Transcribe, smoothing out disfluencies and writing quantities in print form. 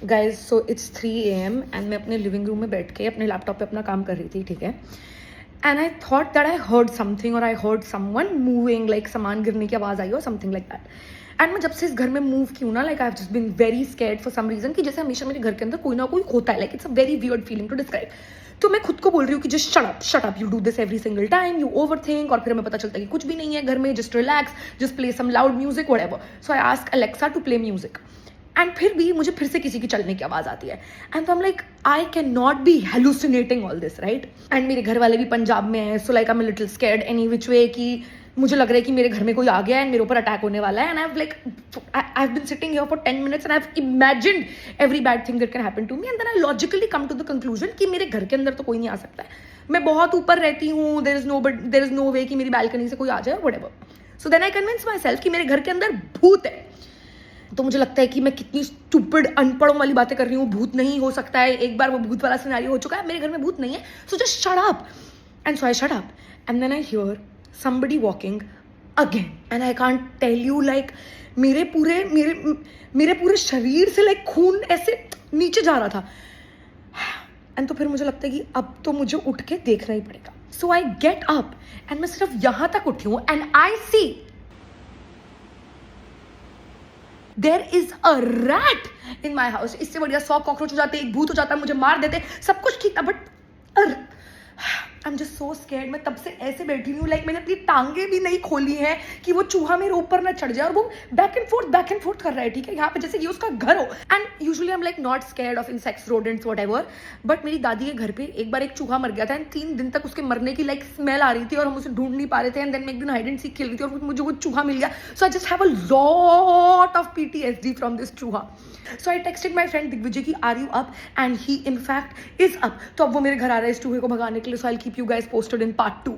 Guys so it's 3 AM and मैं अपने living room में बैठ के अपने लैपटॉप पे अपना काम कर रही थी, ठीक है. And I thought that I heard something और I heard someone moving, like सामान गिरने की आवाज़ आई हो, समथिंग लाइक दैट. एंड मैं जब से इस घर में मूव की हूँ ना, like I have just been very scared for some reason कि जैसे हमेशा मेरे घर के अंदर कोई ना कोई होता है. Like it's a very weird feeling to describe. तो मैं खुद को बोल रही हूँ कि just shut up, you do this every single time, you overthink. और फिर हमें पता चलता है कि कुछ भी नहीं है घर में, just relax, just play some loud music, whatever. So I ask Alexa to play music. And फिर भी मुझे फिर से किसी की चलने की आवाज़ आती है. एंड तो I am like I can not be hallucinating all this, right. And मेरे घर वाले भी पंजाब में हैं, so like I am little scared any which way कि मुझे लग रहा है कि मेरे घर में कोई आ गया है, मेरे ऊपर अटैक होने वाला है. And I have like I have been sitting here for 10 minutes and I have imagined every bad thing that can happen to me. And then I logically come to the conclusion कि मेरे घर के अंदर तो कोई नहीं आ सकता है. मैं बहुत ऊपर रहती हूँ, देयर इज नो वे कि मेरी बालकनी से कोई आ जाए, whatever. So then I convince myself कि मेरे घर के अंदर भूत है. तो मुझे लगता है कि मैं कितनी स्टूपिड अनपढ़ों वाली बातें कर रही हूँ. भूत नहीं हो सकता है, एक बार वो भूत वाला सिनेरियो हो चुका है, मेरे घर में भूत नहीं है, so just shut up. And so I shut up and then I hear somebody walking again and I can't tell you like मेरे पूरे शरीर से लाइक खून ऐसे नीचे जा रहा था. एंड तो फिर मुझे लगता है कि अब तो मुझे उठ के देखना ही पड़ेगा. So I get up and मैं सिर्फ यहां तक उठी हूँ and I see there is a rat in my house. इससे बढ़िया 100 कॉकरोच हो जाते, एक भूत हो जाता, मुझे मार देते, सब कुछ ठीक था. But I am just so scared. मैं तब से ऐसे बैठी हूँ, लाइक मैंने अपनी टांगे भी नहीं खोली हैं कि वो चूहा मेरे ऊपर ना चढ़ जाए. और वो बैक एंड फोर्थ कर रहा है, ठीक है, यहाँ पे जैसे ये उसका घर हो. And usually I am like not scared of insects, rodents, whatever. But मेरी दादी के घर पे एक बार एक चूहा मर गया था एंड 3 दिन तक उसके मरने की लाइक स्मेल आ रही थी और हम उसे ढूंढ नहीं पा रहे थे. एंड देन मैं एक दिन हाइड एंड सीक खेल रही थी और मुझे वो चूहा मिल गया. So I just have a lot of PTSD from this चूहा. So I texted my friend Digvijay की are you up, and he in fact is up. तो अब वो मेरे घर आ रहा है इस चूहे को भगाने के लिए. So I keep you guys posted in part 2.